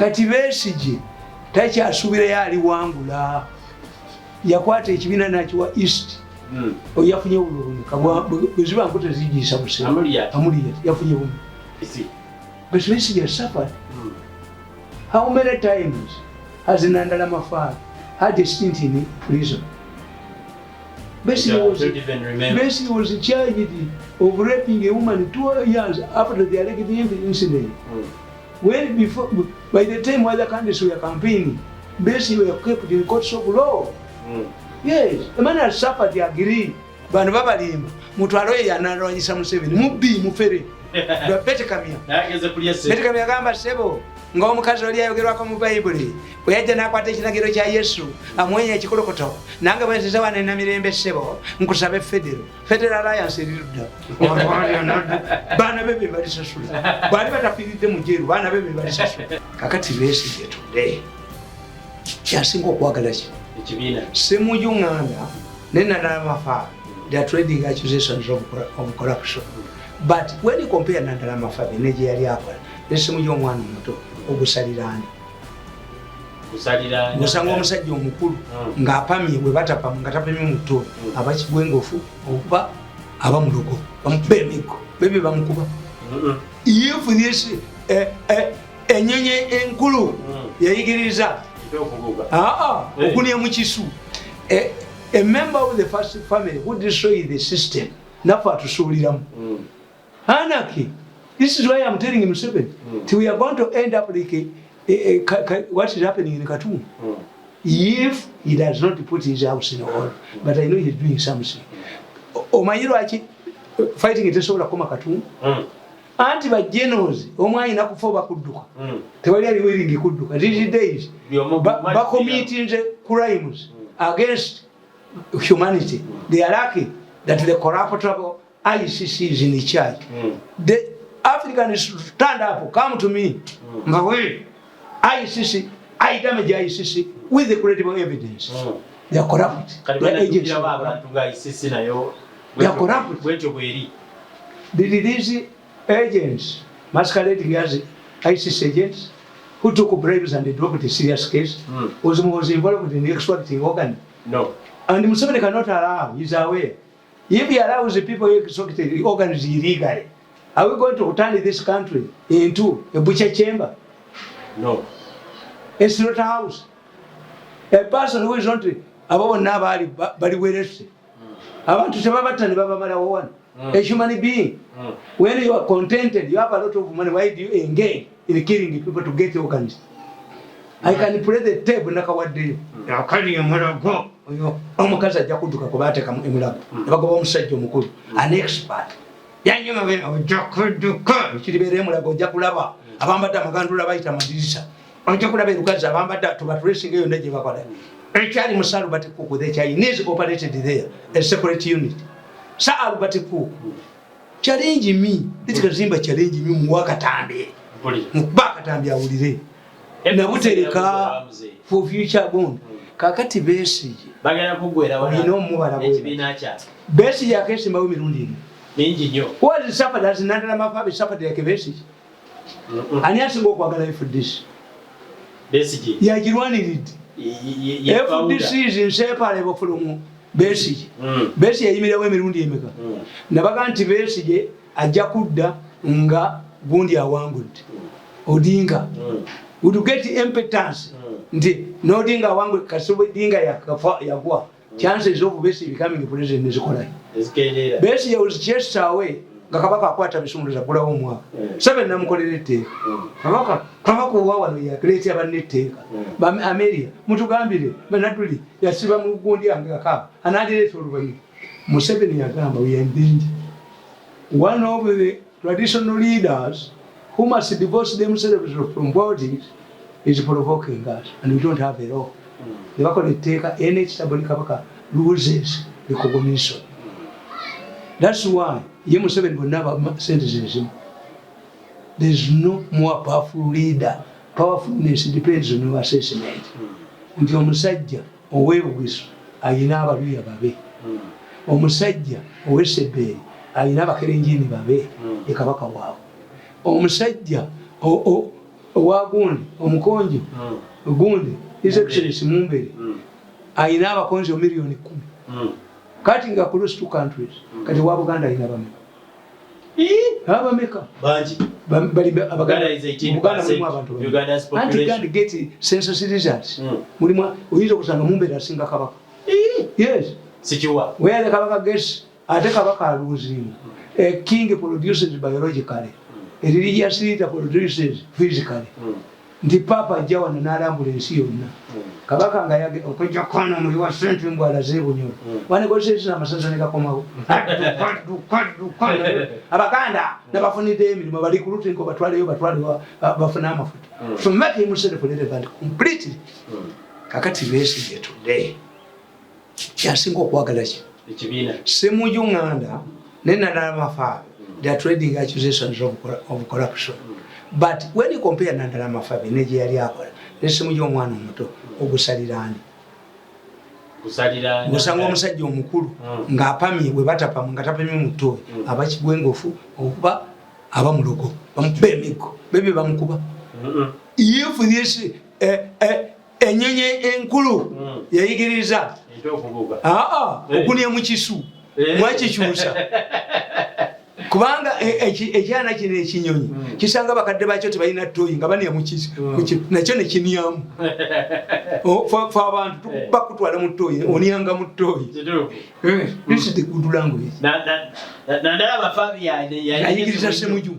kati Besigye takyasuubira yali wangula yakwata ekibiina nakiwa East yafunye obululu bweziba nkuta zigiisa buse Amawulire yafunye bumu but Besigye suffered. How many times has Nandala Mafar had a stint in prison? Besigye was charged of raping a woman 2 years after the alleged incident. When by the time other candidates were campaigning, Besigye were kept in courts of law. Yes, the man has suffered the agree. Bano babalimba mutwalo yanalwanyisa Museveni mubbi mufere bete kamya bete kamya gamba sebo ng'omukazi oli ayogerwako mu Bayibuli bwe yajja n'akwata ekinagiro kya Yesu amwenya ekikolokoto nange bwe nzize wano na mirembe sebo nkusabe Federal Alliance erirudda baana bebe balisasula bali batafiiridde mu jeeru baana bebe balisasula kakati Besigye tudde kyasinga okwagala ki ekibiina Ssemuju ng'anda ne Nandala Mafar. They are trading accusations of corruption. But when you compare Nandala Mafar, the Nigeria, there's some young one to Ogusalirani. Musango omusajja omukulu ng'apamye bwe batapa ngatapemye muto abakigwengofu oba abamulogo bamukuba emiggo bebe bamukuba. If this enyenye enkulu yayigiriza okunia mu kisu a member of the first family who destroyed the system nafa tusuuliramu anarchy. This is why I'm telling him we are going to end up like what is happening in Khartoum if he does not put his house in order. But I know he's doing something. Omayiro achi fighting it so koma Khartoum anti ba generals omwai nakufa bakudduka tewali ali willing kudduka these days ba committing crimes against humanity. They are lucky that the corruptible ICC is in the charge. The Africans stand up, come to me. ICC, I damage ICC with the credible evidence. They are corrupt. They are agents. They are corrupt. These agents masquerading as ICC agents who took bribes and they dropped a serious case was involved in the extracting organ. No. And Museveni cannot allow, he's aware. If he allows the people to extract the organs illegally, are we going to turn this country into a butcher chamber? No. A slaughterhouse. A person who is not about Nabali, but I want to say a human being. When you are contented, you have a lot of money, why do you engage in killing people to get organs? I can play the tape nakawadde akali emulago oyo omukazi ajja kudduka kubateeka emulago nebagoba omusajja omukulu an expert yanyuma bwe ojja kudduka ekiribeera emulago ojja kulaba abambadde amagandula bayita madirisa ojja kulaba erukazi abambadde tubatresinga yonna gye bakola ekyali mu Saalubati Kkwo the Chinese operated there a separate unit Saalubati Kkwo challenge me litikazimba challenge me muwakatambe mukuba akatambe awulire nabutereka for future bond kakati Besigye bagala kugwera wala ino mubala ekibiina kya Besigye akesimba Mirundi mingi nnyo what is suffered as Nandala Mafar suffered like Besigye ani asinga okwagala FDC Besigye yagirwaniridde FDC is inseparable from Besigye Besigye yayimirawo emirundi emeka nabaga nti Besigye ajja kudda nga gundi awangudde Odinga would get impotence nodinga wangu kasubu dinga yakwa chances of Besigye becoming president nezikola Besigye was chased away ngakabaka akwata bisumulu za kula omwaka seven namukolerete kabaka wawa ya create abaneteka ba America mutugambire banatuli yasiba mu gundi angaka anadire tolubayi Museveni yagamba we are in danger. One of the traditional leaders who must divorce themselves from politics is provoking us, and we don't have a law. The Bakoneteka NHW Kabaka loses recognition. That's why Museveni will never sentence him. There's no more powerful leader. Powerfulness depends on your assessment. Nti omusajja ow'ebugwiso ayina abaluya babe. Omusajja ow'esebbeeri ayina abakerenjini babe e Kabaka waabwe. Omusajja owagundi omukonjo gundi His Excellency Mumbere ayina abakonjo milioni 10 kati nga across 2 countries kati wa Buganda ayina abameka banji bali Uganda is 18%. Uganda's population and get census results mulimu uyizo kusanga Mumbere asinga kabaka yes sikiwa where the kabaka gets ate kabaka aluzimu a king produces biologically a religious leader produces physically ndi papa jawana n'alambula ensi yonna kabaka nga yage okujja kwana muri wa sente mbwala zebunyo wane gosese amasaza ne gakomawo abaganda nabafunide emirimu bali ku rutingo batwaleyo bafuna amafuta so make him self relevant completely kakati Besigye today yasinga okwagala ki ekibina Ssemuju Nganda ne Nandala Mafabi they are trading accusations of corruption. But when you compare Nandala Mafabi ne gye yali akola ne Ssemuju omwana omuto ogusalirani gusanga omusajja omukulu ng'apamye bwe batapamwe nga tapamye mu ttooyi abakigwengofu okuba abamulogo bamukuba emiggo bebe bamukuba if this ennyonyi enkulu yayigiriza okunia mu kisu mwakikyusa kubanga ekyana kino ekinyonyi kisanga bakadde bakyo tebalina ttooyi nga bania mu kisu nakyo ne kinyamu fe abantu bakutwala mu ttooyi onianga mu ttooyi. This is the good language. Nandala Mafabi yayigiriza Ssemuju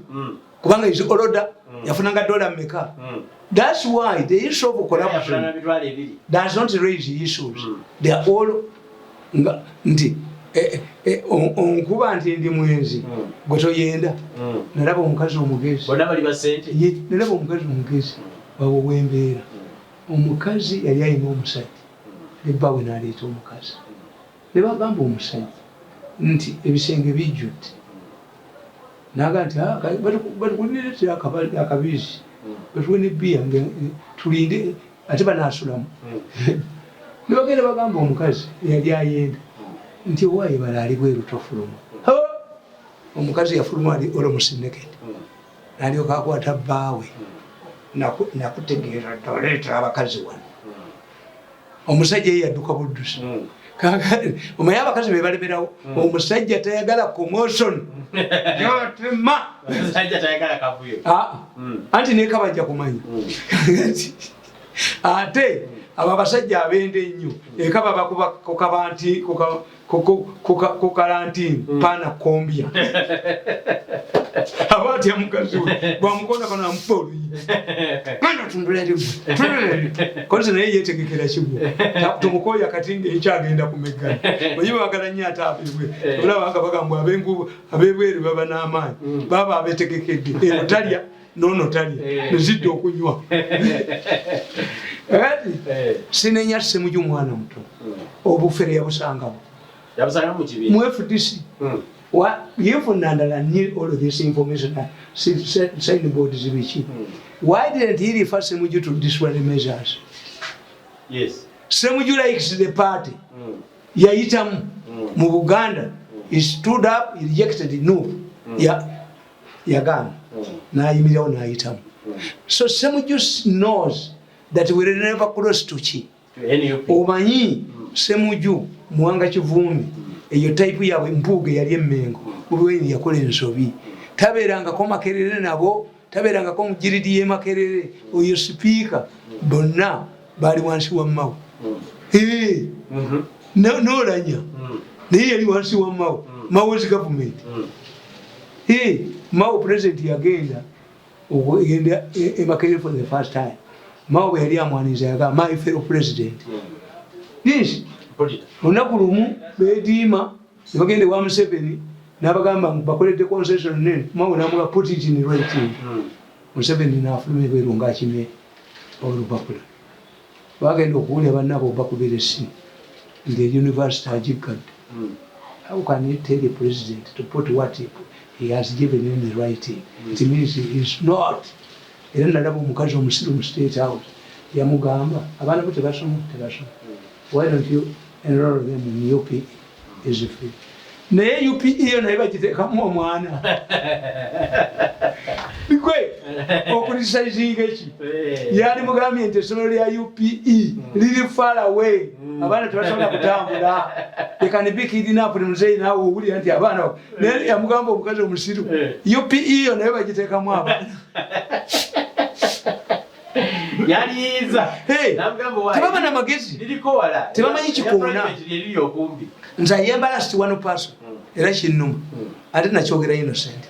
kubanga is oloda yafunanga dola mmeka. That's why the issue of corruption does not raise issues. They are all nti onkuba nti ndi mwenzi gwe toyenda nalaba omukazi omugezi nalaba omukazi omugezi Olw'Embeera omukazi yali alina omusajja ne bbawe n'aleeta omukazi ne bagamba omusajja nti ebisenge bijjudde naga nti batukuliretera akabizi batuwe ne bbiya tulinde ate banaasulamu ne bagenda bagamba omukazi yali ayenda nti owaaye bala ali bweru tofuluma omukazi yafuluma ali olomusinekete nalyoka akwata bbaawe nakutegeera toleeta abakazi wano omusajja ye yadduka buddusi omanyi abakazi be baleberawo omusajja tayagala commotion yotema anti nekabajja kumanyi ate abo abasajja abende ennyo eka babakuba kukabanti kukalantini pana kombya abatya mukazi we bwamukona kana amupa oluyi ganda tundulerimu kozi naye yetegekera kigwo tumukoya kati ng'ekyagenda kumegana oyiba bagala nnyo ate abebwe olaba nga bagambwa abebweru baba n'amaanyi baba abetegekedde eno talya nono talya nezidde okunywa sinenya Ssemuju mwana muto obufere yabusangawo mu FDC if Nandala knew all of this information signboard zibiki why didn't he refer Ssemuju to disciplinary measures? Yes, Ssemuju likes the party yayitamu mu Buganda he stood up he rejected no yagana nayimirirawo n'ayitamu so Ssemuju knows that we will never cross to chi omanyi Ssemuju muwanga kivumbi eyo type yawe mpuuga yali emmengo Olw'Embeera yakola ensobi tabeerangako makerere nabo tabeerangako mugiridi y'emakerere oyo sipiika bonna baali wansi wa Mao n'olanya naye yali wansi wa Mao Mao's government Mao president yagenda emakerere for the first time Mao bwe yali amwaniza yagamba my fellow president yes olunaku lumu beediima ne bagenda ewa Museveni n'abagamba bakoledde concession nene Mao n'amuga put it in writing Museveni n'afuluma ebweru ng'akimye olupapula bagenda okuwulira bannabo bakubira essimu ng'e university agiggadde how can you tell the president to put what he has given in the writing? It means he is not. Era nalaba omukazi omusiru mu State House yamugamba abaana bo tebasoma why don't you enroll them in UP is free naye UPE naye bagiteekamu omwana bikwe okulisaizinga eki yali mugambye nti essomero lya UPE liri far away abaana tebasobola kutambula ekanibikidinapu muzeyi naawe owulira nti abaana naye yamugamba omukazi omusiru UPE naye bagiteekamu abaana tebaba namagezi tebamanyi kikoona nze ayembalasiti wano paso era kinnuma ate nakyogera innocent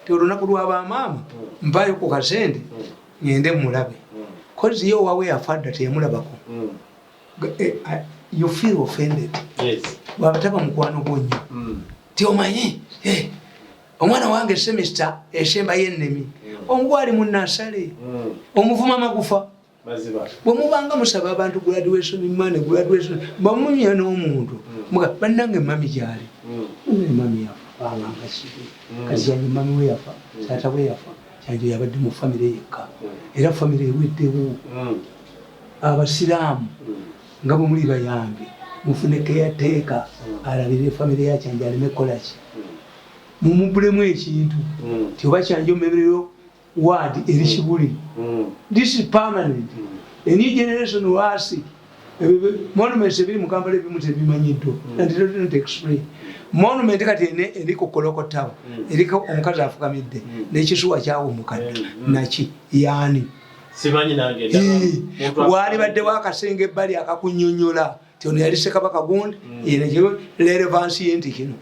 ti olunaku lwabamaama mpayo ku kasente ngende mulabe kozi yo wawe yafadda teyamulabako you feel offended bwabataba mukwano gwonnyo ti omanyi omwana wange semester esemba y'ennemi omugwali munnasale omuvuma magufa bwemubanga musaba abantu graduation money graduation bamunya n'omuntu bannange mami gyali mami yafa kazi yange mami we yafa taata we yafa kyange yabadde mu famire yekka era famire eweddewo abasiraamu nga bwe muli bayambi mufune keyateeka alabire famire yakyanje aleme kukolaki mumubulemu ekintu ti oba kyanje omemerero ward eri kibuli this is permanent a new generation wasi monuments ebiri mu Kampala ebimu tebimanyiddwa and they don't explain monument kati eriko Koloko Tower eriko omukazi afukamidde n'ekisuwa kyawo mukadde naki yaani simanyi nange wali badde wakasenge ebbali akakunyonyola ti ono yali Ssekabaka gundi yene relevance yenti kino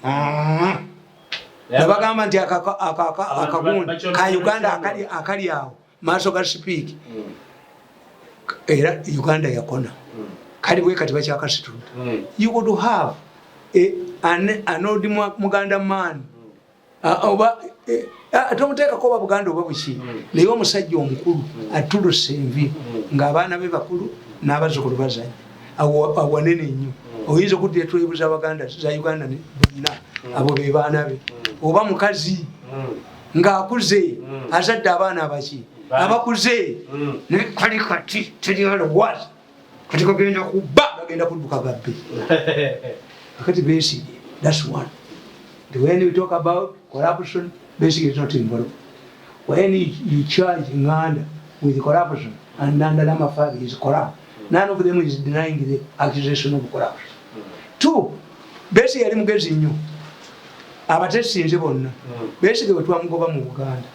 nabagamba nti akagundi ka Uganda akali awo maaso ga speak era Uganda yakona kali bwe kati bakyakasitula you got to have an old Muganda man oba tomuteeka koba Buganda oba buki naye omusajja omukulu atuluse envi ng'abaana be bakulu n'abazzukulu bazanya awanene nnyo oyinza okudira twebuza Abaganda za Uganda bonna abo be baana be oba mukazi ng'akuze azadde abaana abaki abakuze ne kali kati teri alwazi kati kagenda kuba gagenda kudduka gabbe akati Besigye that's one. When we talk about corruption, Besigye is not involved. When you charge Nganda with corruption and Nandala is corrupt, none of them is denying the accusation of corruption. Two, Besigye yali mugezi nnyo abatesinze bonna Besigye bwe twamugoba mu Buganda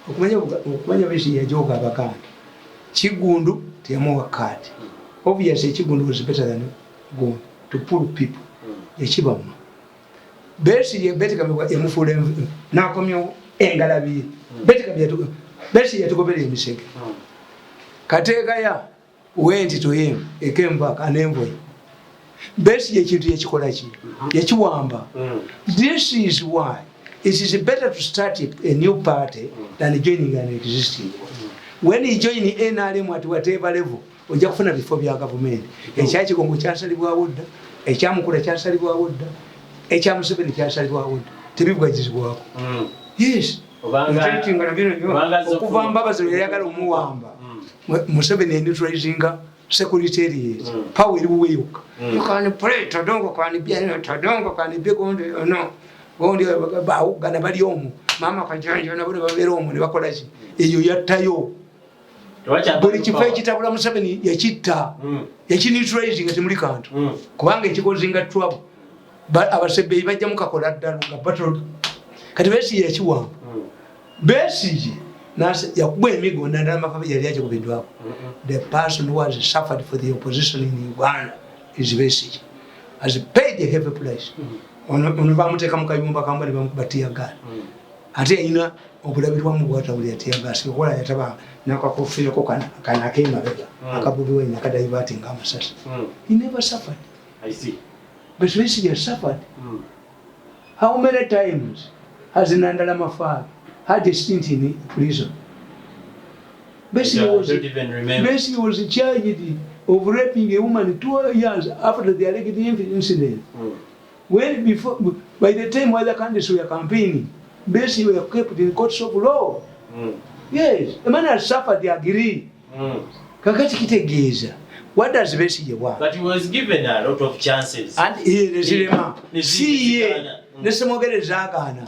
okumanya Besigye yajooga Abaganda Kigundu teyamuwa kaadi. Obviously Kigundu was better than Gundu to pull people ekibamu Besigye betikabwa emufuula n'akomyo engalabi Besigye yatugobera emisege kateeka ya went to him he came back an envoy Besigye ekintu yakikola ki yakiwamba. This is why it is better to start a new party than joining an existing one. When you join the NRM at whatever level ojja kufuna bifo bya gavumenti ekyakigongo kyasalibwawo dda ekyamukula kyasalibwawo dda ekyamuseveni kyasalibwawo dda tebibwagizibwako yes okuva Mbabazi lwe yayagala omuwamba Museveni eneutralizinga secretariat power eri buweyuka you can pray todongo can be gondi no gondi baawugana bali omu maama kajanja nabo ne babeera omu ne bakola ki eyo yattayo buli kifo ekitabula Museveni yakitta yakineutralizinga temuli kantu kubanga ekikozinga trouble abasebbeyi bajja mukakola ddala nga battle kati Besigye yakiwamba Besigye yakuba emigo Nandala Mafaba yali akikubiddwako. The person who has suffered for the opposition in Uganda is Besigye, has paid a heavy price. Ono bamuteeka mu kayumba kamba ne bamukuba teargas ate yalina obulabirwamu bw'atabulira teargas okola yataba n'akakofiirako kana ak'emabega akabubiwa nakadayivaati ng'amasasi. He never suffered. I see. But Besigye has suffered. How many times has Nandala Mafaba had a stint in prison? Besigye was charged of raping a woman 2 years after the alleged incident. When by the time other candidates were campaigning, Besigye were kept in courts of law. Yes, the man has suffered, they agree. Kakati kitegeeza What does Besigye want? But he was given a lot of chances. And zirina. Siye. Nesemogereza agaana.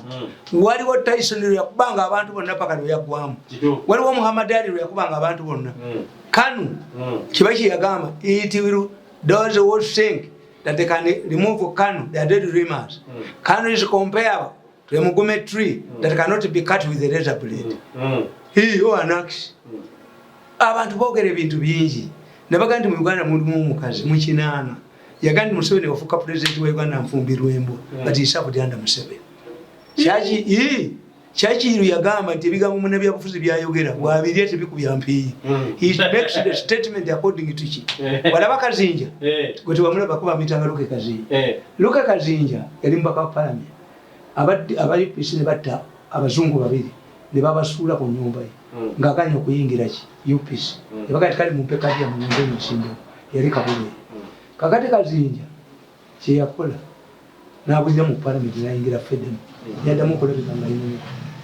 Waliwo Tyson yakubanga abantu bonna paka lwe yaggwamu. Waliwo Muhammad Ali yakubanga abantu bonna. Kanu Kibaki yagamba it will those who think that they can remove Kanu, they are dead rumors. Kanu is comparable to a Mugume tree that cannot be cut with a razor blade. He who anaks. Abantu boogera ebintu bingi. Nabaga nti mu Uganda mulimu omukazi mu kinaana. Yaga nti Museveni wafuuka president wa Uganda nfumbirwa embwa. But he served under Museveni. Kyaki yagamba nti ebigambo munnabyabufuzi byayogera bwabirya tebikubya mpiiyi. He makes the statement according to ki. Walaba Kazinja. Gwe tewamulaba kuba mitanga Luke Kazinja. Luke Kazinja yali mubaka wa parliament. Abali UPC ne batta abazungu babiri ne babasuula ku nnyumba ye. Ng'akanya okuyingira ki UPC. Ebakati kali mu mpeka ya munyumba y'ensimbo yali Kabule. Kakati Kazinja kye yakola n'abulira mu parliament n'ayingira FDC. Yaddamu okulabika nga yino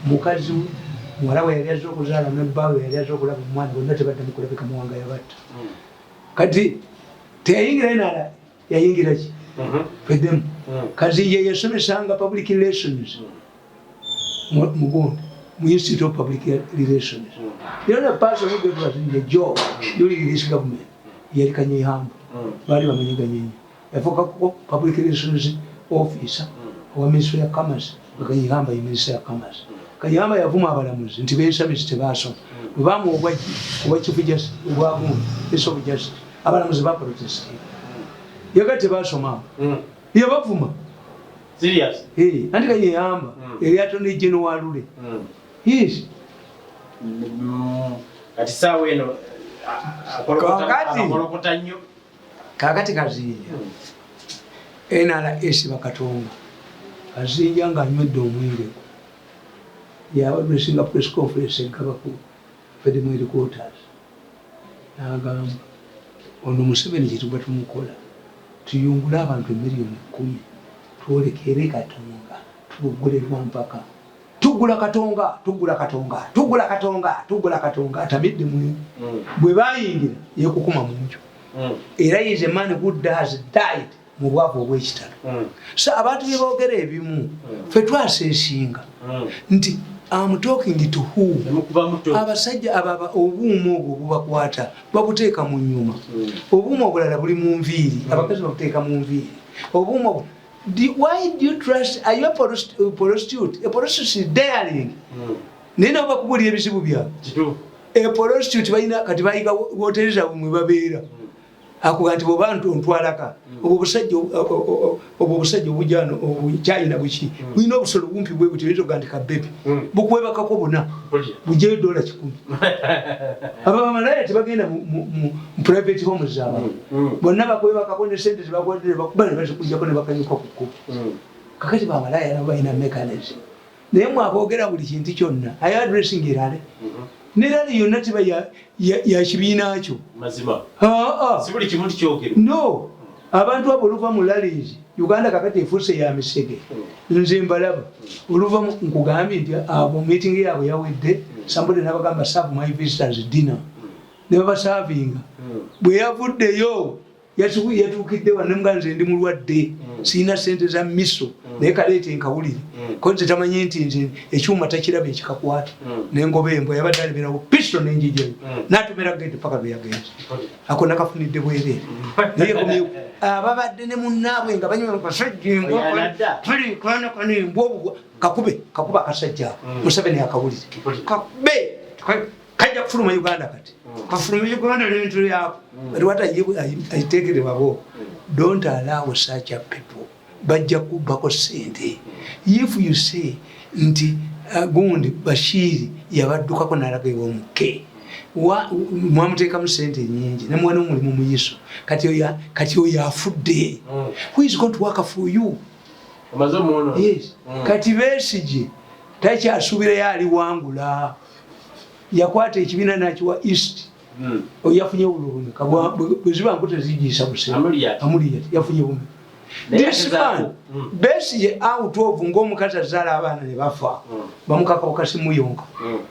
mukazi muwala we yali azze okuzaala ne bbaawe yali azze okulaba omwana bonna tebaddamu kulabika muwanga yabatta. Kati teyayingira yenala yayingira ki FDC. Kazinja yasomesanga public relations Mugundi. We Institute of Public Relations. The other person who was in the job during this government, Yeri Kanyihamba, Bari Maniganyi, a public relations officer, or Ministry of Commerce, Kanyihamba, Ministry of Commerce. Kayama Yavuma Balamus, Intivation Mr. Vaso, Vamu, what you just, Wamu, this of justice, Abalamus Vaporotist. You got the Vaso, ma'am. You have Vuma. Serious? Hey, and Kanyihamba, Eliatoni General. Yes. Kati sawa eno akolokota nnyo. Kakati Kazinja enala esiba Katonga. Kazinja nga anywedde omwenge. Yabasinga press conference enkabako Federal Headquarters. N'agamba ono Museveni kituba tumukola tuyungule abantu 1,010,000 twolekere Katonga tugulirwa mpaka. Tugula Katonga atamidde mu bwe bayingira yekukuma mu nju. Era is a man who has died mu bwavu obw'ekitalo. So abantu bye boogera ebimu ffe twaseesinga nti I'm talking to who? Abasajja ababa obuuma obwo bubakwata babuteeka mu nnyuma. Obuuma obulala buli mu nviiri, abakazi babuteeka mu nviiri. Obuuma obwo why do you trust? Are you a prostitute? A prostitute is daring. Nina bakubulira ebizibu byabwe. A prostitute balina kati bayiga wotereza bumwe babeera. Akuga nti bobantu ontwalaka. Obusajja obujano obukyayina buki. Bulina obusolo bumpi bwe buti buyinza okugandika bebe. Bukwebakako buna. Bujeyo $10. Abamalaya tebagenda mu private homes zaabwe. Bonna bakwebakako ne sente zebakwatire bakuba ne bazikujjako ne bakanyuka ku kkubo. Kakati bamalaya nabo balina mechanism. Naye mwaboogera buli kintu kyonna. Are you addressing irale? Nerali yonna tiba ya kibiina kyo. Mazima. Si buli kimuntu kyogera. No. Abantu abo oluva mu rallies Uganda kakati efuuse ya misege. Nze mbalaba. Oluva nkugambye nti abo meeting yaabwe yawedde. Somebody nabagamba serve my visitors dinner. Ne babasavinga. Bwe yavuddeyo yatuukidde wano nga nze ndi mulwadde. Sirina ssente za M.i.S.O. Naye kaleeta enkawulire. Ko nze tamanyi nti nze ekyuma takiraba ekikakwata. N'engoba embwa yabadde alibirawo pisto n'enjijayo. N'atumira gate paka lwe yagenze. Ako nakafunidde bwereere. Naye komyewo ababadde ne munnaabwe nga banywa kasajja embwa. Tuli kwana kana embwa obugwa. Kakuba akasajja. Museveni akawulire. Kakube. Kajja kufuluma Uganda kati. Kafuluma Uganda n'entu yaako. But what I take it about, don't allow such a people. Bajja kubako sente. If you say nti gundi Bashiri yabaddukako n'alaga ew'omuke. Mwamuteekamu sente nyingi ne mwana omulimu mu M.i.S.O. Kati oyo afudde. Who is going to work for you? Yes. Kati Besigye takyasuubirayo aliwangula. Yakwata ekibiina n'akiwa East. Oyafunye obulumi. Bwe ziba nkute zigiisa buse. Amuliyat yafunye obulumi. This man, Besigye out of ng'omukazi azaala abaana ne bafa. Bamukaka okasi muyonka.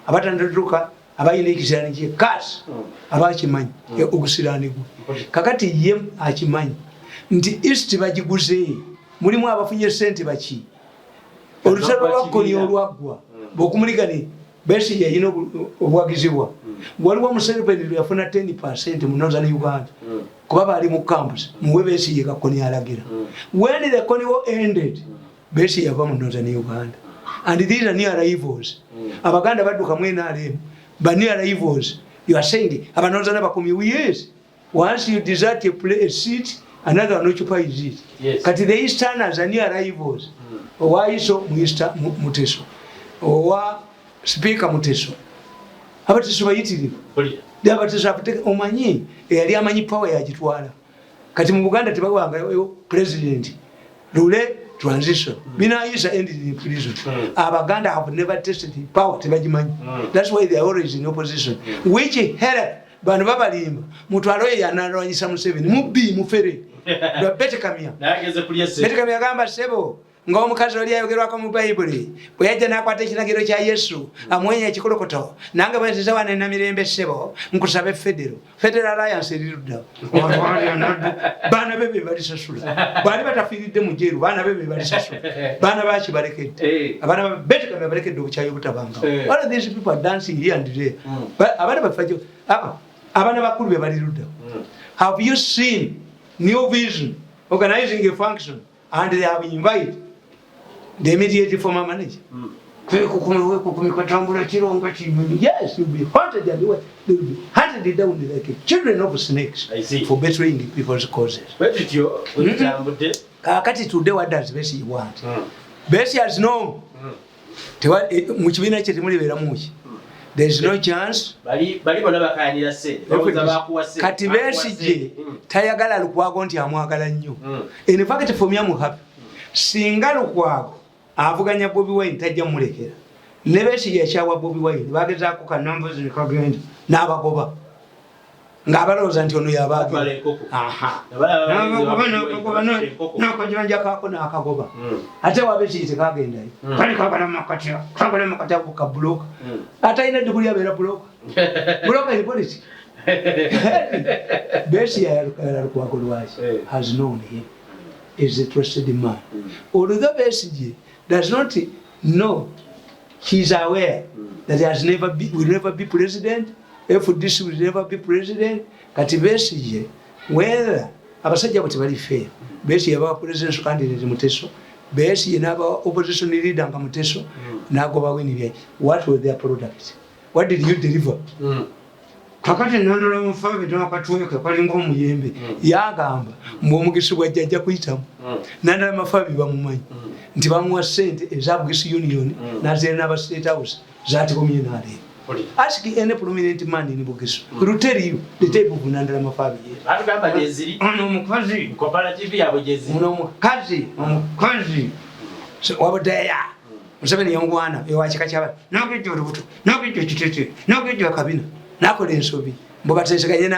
Abatandatuka abayina ekisirani kye kasi abakimanyi ogusirani gwe kakati ye akimanyi nti East bagiguze mulimu abafunye sente baki olutalo lwakkoni olwaggwa bw'okumuligani Besigye yayina obwagizibwa waliwo Museveni lwe yafuna 10% mu Northern Uganda kuba bali mu campus muwe Besigye Gakkoni alagira when the Koni war ended Besigye yava mu Northern Uganda and these are near rivals abaganda badduka mwena alemu but near rivals you are saying abanozana bakumi yes once you desert a seat another one occupies it yes. Kati the Easterners are near rivals why so Mr. Muteso owa Speaker Muteso abateso bayitirivu abateso apateka omanyi yali amanyi power yagitwala kati mu Buganda tebawanga president rule transition Binaisa ended in prison Abaganda have never tested power tebagimanyi that's why they are always in opposition which help bano babalimba mutwalo yanalwanyisa Museveni mubbi mufere betekamya betekamya gamba sebo nga omukazi oli ayogerwako mu Bayibuli bwe yajja n'akwata ekinagiro kya Yesu amwenya ekikolokoto nange bwe nziza wano na mirembe sebo nkusaba Federal Alliance erirudda baana bebe balisasula bali batafiiridde mu jeeru baana bebe balisasula baana baki balekedde abaana betekamya balekedde obukyayi obutabanga all of these people are dancing here and there abaana bafajo abaana bakulu be balirudda have you seen New Vision organizing a function and they have invited the immediate former manager yes, you'll be hunted and they'll be hunted down like children of snakes for betraying the people's causes. Kakati today what does Besigye want? Besigye has no muchibina chete mulibera muchi. There is no chance. Kati Besigye tayagala Lukwago nti amwagala nnyo. In fact for me I'm happy. Singa Lukwago avuganya Bobi Wine tajja mulekera. Ne Besigye yakyawa Bobi Wine bagezaako kanambuzi nikagenda n'abagoba. Ng'abalowooza nti ono yabaga. Aha. N'akajanja kaako n'akagoba. Ate wa Besigye tekagendayo. Kali kaagala makatya. Kaagala makatya ku kabulooka. Atalina diguli abeera bulooka. Bulooka ni polisi. Besigye yayalukala Lukwago lwaki has known him. Is a trusted man. Although Besigye does not know, he is aware that he has will never be president. FDC will never be president. Kati Besigye, whether abasajja bati bali fair. Besigye aba presidential candidate Muteso. Besigye n'aba opposition leader nga Muteso. N'agoba wini bye. What were their products? What did you deliver? Kakati Nandala mufabe n'akatweka kali ng'omuyembe yagamba mb'omugisi bw'ajja kuyitamu Nandala mafabi bamumanyi nti bamuwa ssente eza Bugisi Union n'azeera n'aba State House z'atikomye n'aleeba. Ask any prominent man in Bugisi will tell you the type of Nandala mafabi. Batugamba gyeziri omukazi cooperative yabwe gyeziri omukazi wabudeya Museveni yongwana ewakika kyaba n'okujja olubuto n'okujja ekitete n'okujja akabina nakola ensobi mbo bateeseganye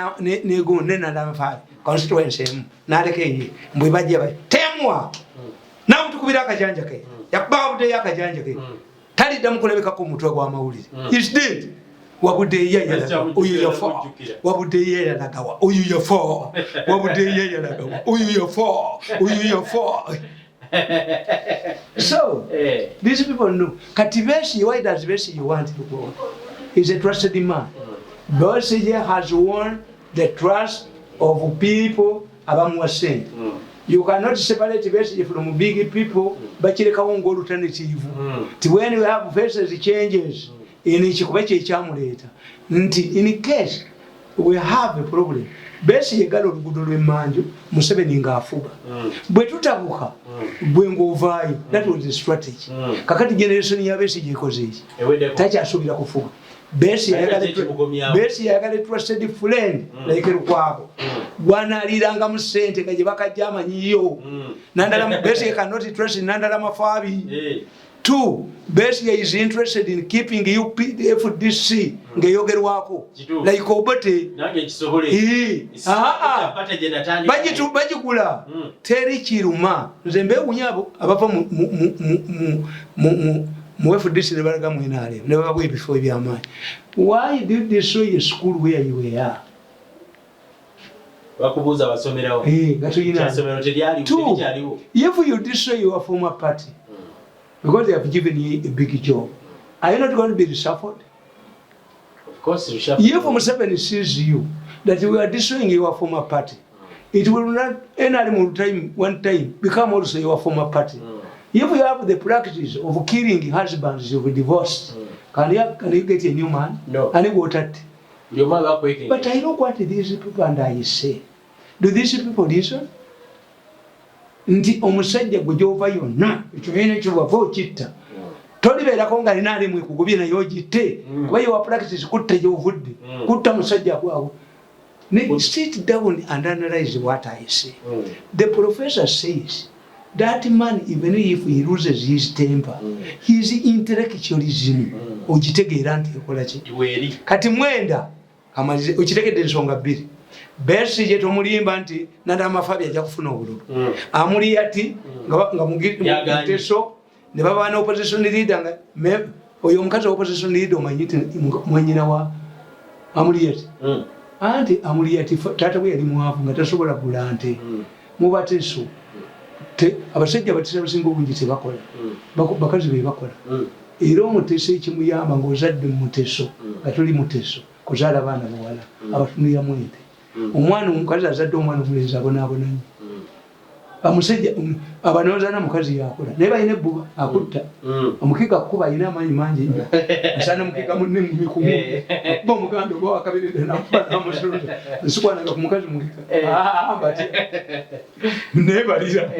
n'egumu Nandala mafabi constituency emu n'aleka eye mbwe bajja bayi temwa n'amutukubira akajanja ke yakuba budeya akajanja ke taliddamu kulabikako omutwe gw'amawulire is dead wabudeya yalagawa oyo yafa wabudeya yalagawa oyo yafa wabudeya yalagawa oyo yafa oyo yafa. So these people know. Kati Besigye, why does Besigye want to go? He's a trusted man. Besigye has won the trust of people abamuwasente. You cannot separate Besigye from big people bakirekawo ng'oluternative. When you have faces changes in ekikuba kye ekyamuleeta nti in case we have a problem Besigye gala oluguudo lw'emmanju Museveni ng'afuga bwe tutabuka bwe ng'ovaayo. That was the strategy. Kakati generation ya Besigye ekoze eki takyasuubira kufuga. Besigye ayagala trusted friend like Lukwago gwanaaliranga mu ssente nga gye bakajja amanyiyo. Besigye cannot trust Nandala mafabi. Two, Besigye is interested in keeping FDC ng'eyogerwako like Obote bagigula teri kiruma nze mbeewunya abo abava mu FDC ne balaga mu NRM ne babwa ebifo eby'amaanyi. Why did they destroy a school where you were? Bakubuuza basomerawo. Kyasomero teryaliwo. If you destroy your former party because they have given you a big job, are you not going to be reshuffled? Of course, reshuffled. If Museveni sees you that you are destroying your former party, it will not NRM one time become also your former party. If you have the practice of killing husbands of divorced, can you get a new man? No. And what at? Your mother quaking. But I know what these people and I say. Do these people listen? Nti omusajja gwe gyova yonna ekibiina ekyo bw'ava okitta tolibeerako nga alina ali mwekugubye naye ogitte kuba your practice kutta gy'ovudde kutta musajja gwawo. Sit down and analyze what I say. The professor says that man, even if he loses his temper, his intellectualism ogitegeera nti ekola ki kati mwenda amalize okitegedde ensonga bbiri. Besigye tomulimba nti Nandala Mafabi ajja kufuna obululu. Amuli ati nga Muteso ne baba na opposition leader nga oyo omukazi wa opposition leader omanyi nti mwanyina wa amuli ati. Anti amuli ati taata bwe yali mwavu nga tasobola kugula nte. Mubateso abasajja batisa abasinga obungi tebakola. Bakazi be bakola. Era Omuteso ekimuyamba ng'ozadde Muteso nga tuli Muteso kuzaala abaana bawala abatunulira mwete. Omwana omukazi azadde omwana omulenzi abonaabonanyi. Omusajja abanoozaana mukazi yakola naye balina ebbuba akutta omukiika Kuba alina amaanyi mangi nnyo asaana mukiika munne ngumi kumu kuba omuganda oba wakabiridde nakuba namusuluza nsikwananga ku mukazi mukiika bati neebalira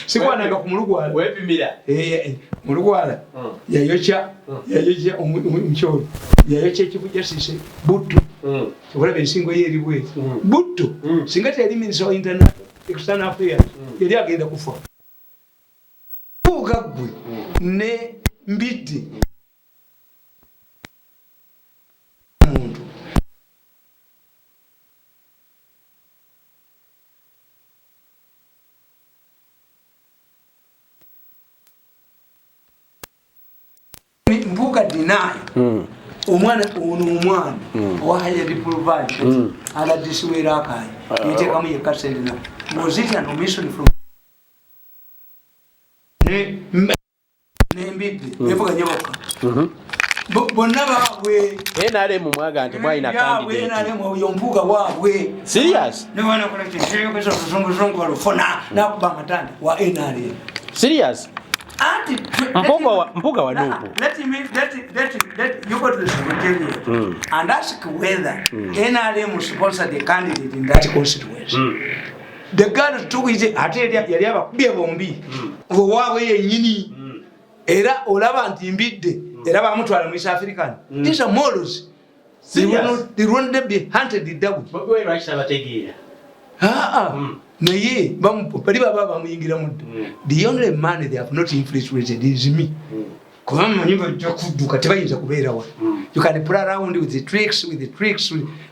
sikwananga ku mulugwala mulugwala yayokya omukyolo yayokya ekibuja sise buttu obulaba ensingo ye eri bweti buttu singa teyali minisita wa external affairs yali agenda kufa kuuga ggwe ne mbidde omuntu mbuga dinayo omwana owahaya diprovide aladisiwera akayi yiteekamu yekasendena was it an omission from nembidde evuganye bokka bonna baabwe NRM mwaga nti mwalina candidate NRM oyo mpuuga waabwe serious nebanakola kyekiyogeza oluzunguzungu balufuna nakuba amatanda wa NRM serious mpuga wa nupu. Let you go to the secretariat and ask whether NRM sponsored the candidate in that constituency. The girl took his yali abakubye bombi waabwe yennyini era olaba nti mbidde era bamutwala mu East African. These are morals. They will not be hunted down. Naye bali baba bamuyingira mudde. The only man they have not infiltrated is me. Kuba mmanyi bajja kudduka tebayinza kubeera wa. You can play around with the tricks.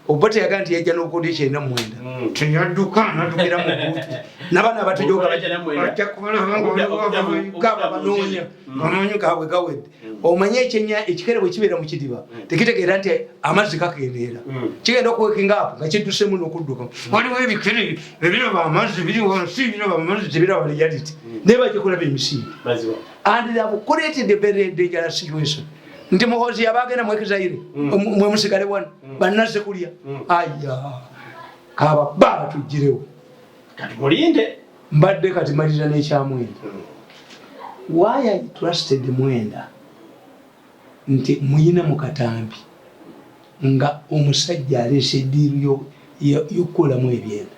Obote yaga nti yajja n'okukodesha ena mwenda. Teyadduka n'addukira mu buutu. N'abaana abatojoga bajja kubalaba banoonya. Amanyi gaabwe gawedde. Omanye ekikere bwe kibeera mu kidiba tekitegeera nti amazzi gakendeera. Kigenda okuwekinga apo nga kiddussemu n'okudduka. Waliwo ebikere ebiraba amazzi biri wansi biraba amazzi tebiraba reality. Naye bajja kulaba emisiri. And they have created a very dangerous situation. Nti muhozi yabagenda mwekizaire mwe musigale wano bannaze kulya aya kaba baba tujirewo kati mulinde mbadde kati malira n'ekyamwenda. Why I trusted Mwenda nti muyina mu katambi nga omusajja alese diiru yokolamu ebyenda.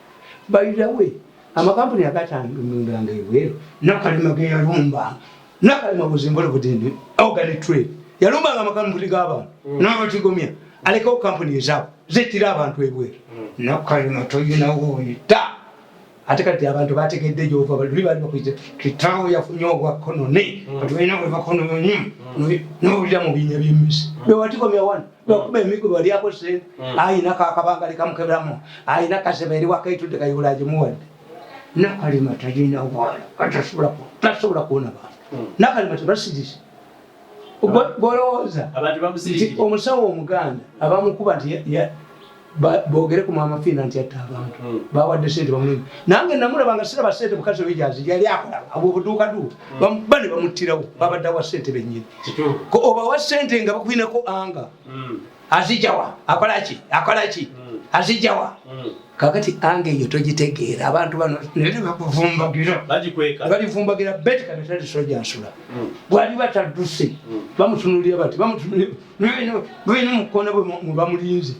By the way, amakampuni agatanganga ebweru nakalima ge yalumba nakalima buzimbole budende organic trade yalumbanga amakampuni g'abantu n'abatigomya alekawo kampuni ezaabo zettira abantu ebweru nakalima toyinawo oyita ate kati abantu bategedde gyova baluli bali bakwita kitaawo yafunye obwakonone katulina bwe bakononye n'obulira mu binya by'emmisi bewatikomya wano bakuba emigo balyako sente ayina kakabanga likamukeberamu ayina kaseba eri wakaitudde kayibula agimuwadde nakalima talina bwana tasobola kuwona bantu nakalima tebasirisi golowooza nti omusawo omuganda abamukuba nti boogere ku mama fiina nti yatta abantu bawadde sente bamulimi nange namulaba nga siraba sente mukazi wejazi yali akolaba abobuduukaduuka bane bamuttirawo babadde awa sente bennyini obawa sente nga bakwinako anga azijawa akolaki azijawa kakati anga eyo togitegeera abantu bano balivumbagira beti kametali soja nsula bwali batadduse bamutunulira bati bamutunulira mukoona bwe bamulinze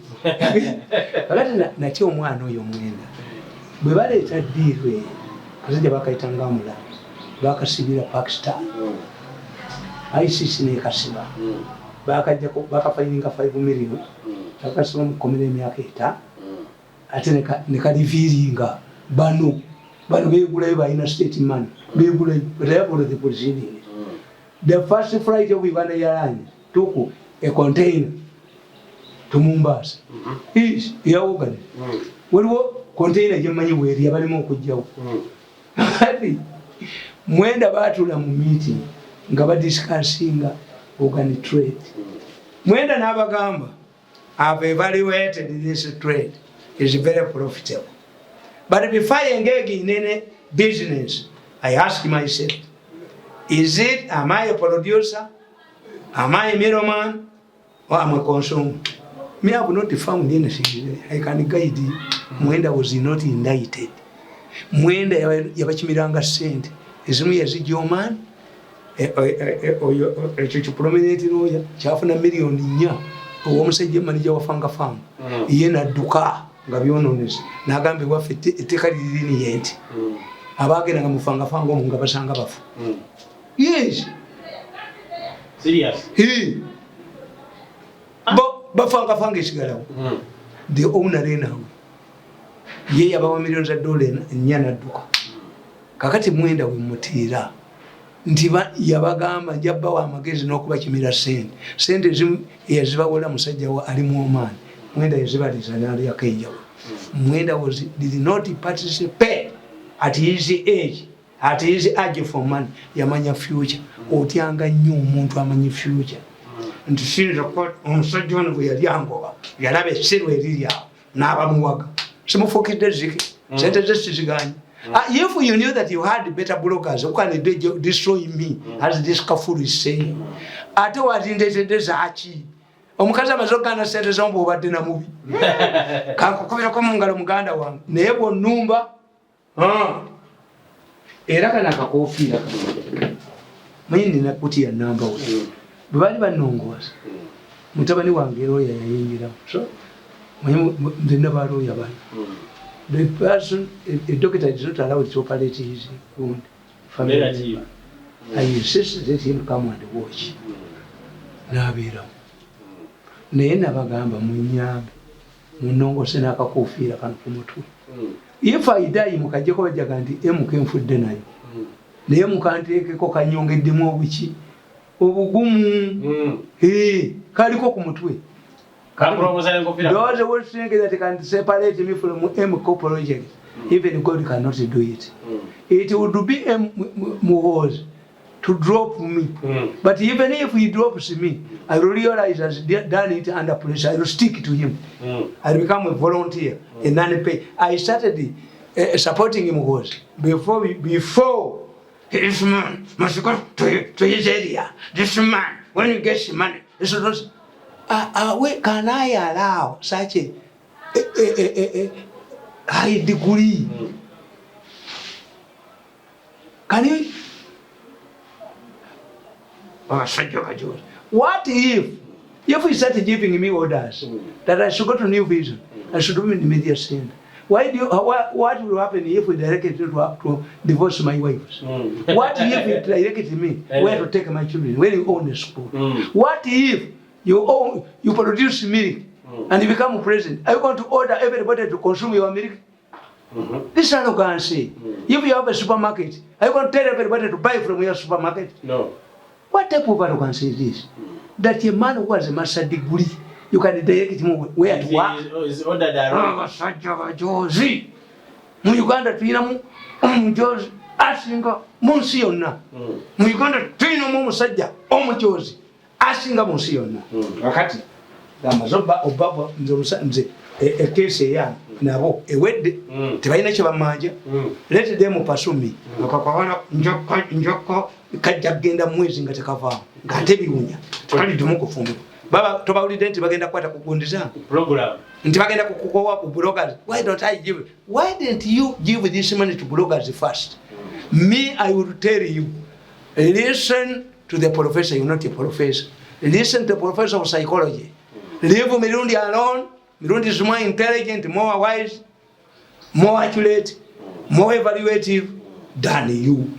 kakati nakyo omwana oyo mwenda bwe baleeta ddiirwe kazija bakayita ngamula bakasibira Pakistan ICC nekasiba bakafayininga 5 million bakasiba mukomera emyaka 5 ate nekaliviiringa bano begulayo balina state money begulayo tayabula the proceeding. The first flight of Uganda Airlines took a container to Mombasa. Is yaogane waliwo container gyemanyi bweri abalimu okujjawo mwenda baatula mu meeting nga badiscussinga organ trade. Mwenda n'abagamba have evaluated this trade is very profitable. But before I engage in any business, I ask myself, am I a producer? Am I a middleman? Or am I a consumer? Me, I have not found anything. I can guide you. Mwenda was not indicted. Mwenda yabachimiranga sente. Is me as a German? Or prominent lawyer, chafuna million nya. Omusajja manager wa Fanga Farm. Yena duka. Nga byononese nagambe waffe etteka lirini yenti abagenda nga mufangafanga omu nga basanga bafu yes serious bafangafanga esigalawo the owner enawe ye yabawa millions of dollars ennya nadduka kakati mwenda we mutiira nti yabagamba njabbawo amagezi n'okubakimira sente ezimu yazibawola musajja wa ali mu omaani mwenda yazibaliza nali yakenjawo mwenda did not participate at his age for money yamanya future otyanga nnyo omuntu amanyi future nti sinza ko omusajja ono bwe yali angoba yalaba essiro eriryawo n'abamuwaga simufukidde ziki sente zesiziganye. If you knew that you had better brokers, who can destroy me, as this kafuru is saying? Ate watindetedde zaaki omukazi amaze okuganda sente zombu obadde na mubi kankukubirako mu ngalo muganda wange naye bwonnumba era kana akakofiira manyi nina kutiya namba we bwe baali bannongooza mutabani wange looya yayingiramu so nzenna balooya bano the person a doctor is not allowed to operate his wound family. I insist that him come and watch nabeeramu naye nabagamba munyambe munongose n'akakofiira kano ku mutwe if I die mukajjeko bajjaga nti emuka enfudde nayo naye mukanteekeko kanyongeddemu obuki obugumu kaliko ku mutwe. Those who think that they can separate me from M.I.S.O project, even God cannot do it. It would be M.I.S.O to drop me. But even if he drops me, I will realize I've done it under pressure. I will stick to him. I become a volunteer, a non-pay. I started supporting him before this man must go to his area. This man, when he gets money, this is can I allow such a high degree? Can you? What if he started giving me orders that I should go to New Vision, I should do in media center? What will happen if we directed to divorce my wives? What if you directed me where to take my children, where you own a school? What if you produce milk and you become president? Are you going to order everybody to consume your milk? This is arrogancy. If you have a supermarket, are you going to tell everybody to buy from your supermarket? No. What type of arrogance is this? That a man who has a master's degree, you can direct him where to work. Is ordered around. Mu Uganda tulinamu omujozi asinga mu nsi yonna. Mu Uganda tulinamu omusajja omujozi asinga mu nsi yonna. Wakati amazoba obaba nze ekesi eyange nabo ewedde tebalina kye bamanja. Let them pursue me. Akakwana njoko kajja kugenda mwezi nga tekavaamu ng'ate biwunya twaliddemu okufumbirwa. Baba tobawulidde nti bagenda kukwata kugundiza program nti bagenda kukukowa ku bloggers. Why didn't you give this money to bloggers first? Me, I will tell you, listen to the professor. You're not a professor. Listen to the professor of psychology. Leave Mirundi alone. Mirundi is more intelligent, more wise, more accurate, more evaluative than you.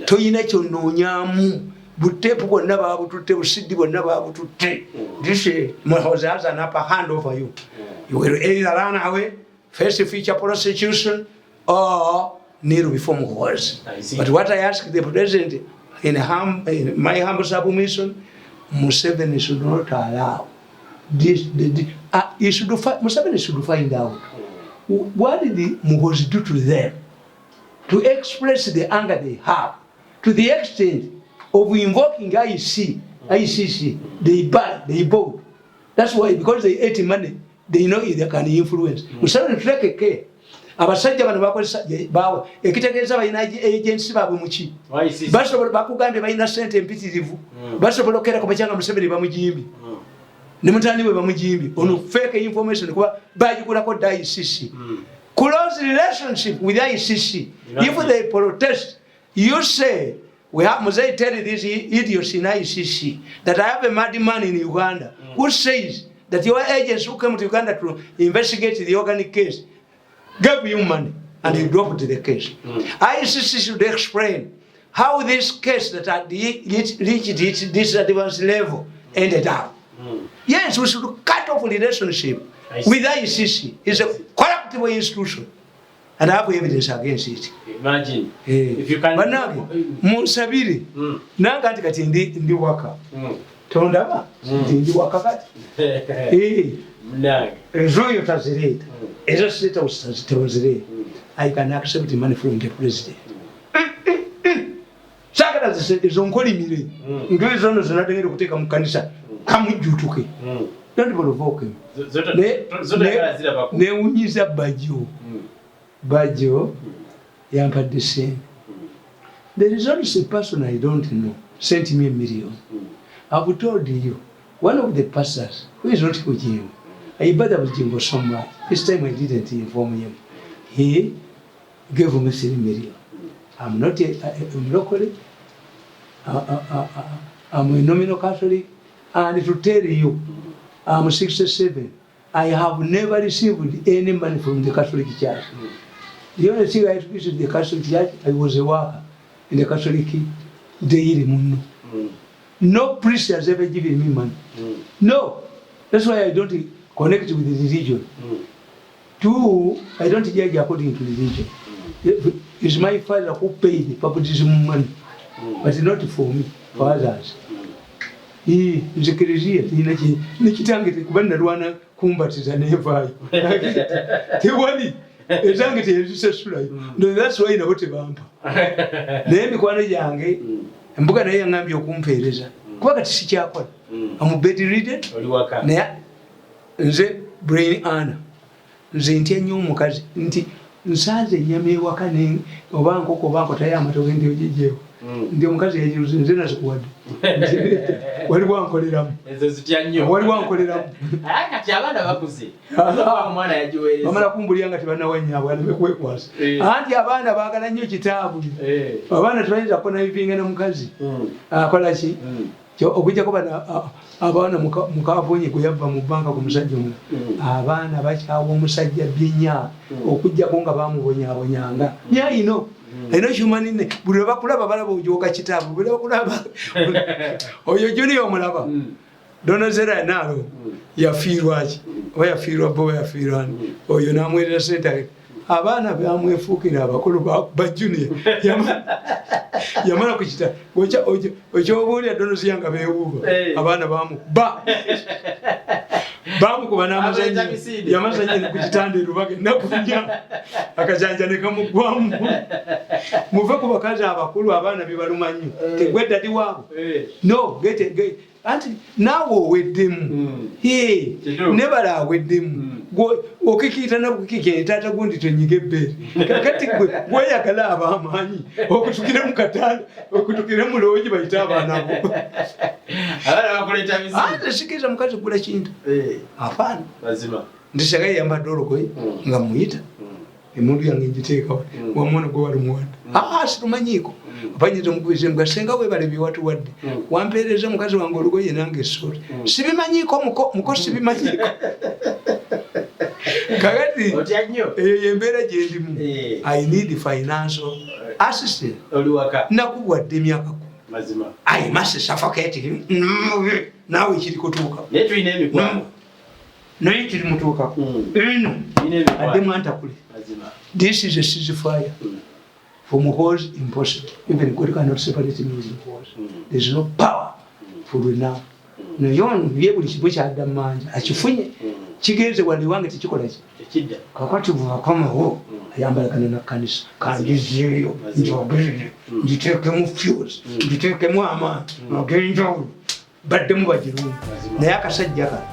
Toyina kyononyamu butepu bonna babututte busidi bonna babututte. This has an upper hand over you. You will either run away, face future prosecution, or kneel before wars. But what I ask the president in my humble submission, Museveni should not allow this. Museveni should find out what did the Muhozi do to them to express the anger they have to the extent of invoking ICC. They bought. That's why, because they ate money, they know they can influence. Museveni take care. Abasajja bano bakozesa bawe ekitegeeza balina agency baabwe muki basobola bakugambe balina sente empitirivu basobola okera ku bakyanga Museveni bamujimbi ne mutani we bamujimbi ono fake information kuba bagikulako ICC. Close relationship with ICC. If they protest, you say we have Mosaic tell these idiots in ICC that I have a madman in Uganda who says that your agents who came to Uganda to investigate the organic case gave you money and you dropped the case. ICC should explain how this case that had reached this advanced level ended up. Yes, we should cut off relationship with ICC. It's a corruptible institution and I have evidence against it. Imagine if you can. But now, Musabiri, now kati kati ndi waka. Tondaba, ndi waka kati. Zoyogerako zirina. Ezo state zirina. I can accept the money from the president. Sakata zonkolimire. Ndio zono zinatengera kuteeka mu kanisa kamujjutuke. Don't provoke him. Ne unyiza Bajo yampadde sente. There is also a person I don't know sent me $1 million. I've told you, one of the pastors who is not with him, I bother with him so much. This time I didn't inform him. He gave me $3 million. I'm not I'm locally. I'm a nominal Catholic, and to tell you, I'm 67. I have never received any money from the Catholic Church. The only thing I received the Catholic Church, I was a worker in the Catholic daily. No priest has ever given me money. No. That's why I don't connect with the religion. Two, I don't judge according to religion. It's my father who paid the baptism money, but not for me, for others. Nzikiriziye nikitange kubanda rwana kumbatiza nevayo tewali ezange tezisesulayo no. That's why na bote bampa naye mikwano yange embuga naye yangambye okumpeereza kuba kati sikyakola I'm bedridden naye nze brain ana nze ntya nnyo omukazi nti nsanze ennyama ewaka oba nkoko oba nkota y'amatoke ndi ogijjeewo ndi omukazi yagiruze nze nazikuwadde wali wankoleramu ezo zitya nnyo wali wankoleramu kati abaana bakuze omwana yagiweereza bamala kumbulya nga tebanawanyabwe anebekwekwasa anti abaana baagala nnyo kitaabu abaana tebayinza konaivinga n'omukazi akola ki okujjako bano abaana mukabonye gwe yava mu bbanka ku musajja omulala abaana bakyawa omusajja byenya okujjako nga bamubonyabonyanga nyayino eno humanine buli lwe bakulaba balaba ojoka kitaabu buli bakulaba oyo junior omulaba donozera naalo yafiirwaki oba yafiirwa bo yafiirwani oyo namwerera sente abaana bamwefuukira abakulu ba junior yamala ku kitaabu okyobuulya donozi yanga beewuuba abaana bamuba bamukuba n'amazanyi yamazanyi ku kitanda erubaga nakunya akajanja ne kamugwamu muve ku bakazi abakulu abaana bebaluma nnyo tegwedda di waabo no gete anti naawe oweddemu ne bala aweddemu okikiyita nakukikya taata gundi tonyiga ebbeere kakati gweyagala ab'amaanyi okutukire mu katanda okutukire mu loogi bayite abaana bo sikiriza mukazi gula kintu afaana ndisagaye yambadde olugoye nga muyita emundu yange njiteekawo wamwana gwe wali muwadde situmanyiiko opanyiza omukubiriza nga senga webale byewatuwadde wampeereza mukazi wange olugoye nange essuula sibimanyiiko muko sibimanyiiko kakati eyo yembeera gyendimu I need financial assistance nakubwadde emyaka I must suffocate him naawe ekiri kutuuka naye kiri mutuukako eno addemu antakule this is a ceasefire from hose impossible even God cannot separate me with hose there is no power for now naye ono ye buli kimu kyadda mu manja akifunye kigenze wali wange tekikola ki kakati bwakomawo ayambalagana na kanisa kanjizeeyo njogere njiteekemu fuse njiteekemu amaani agenjawulo baddemu bagirungi naye akasajja kano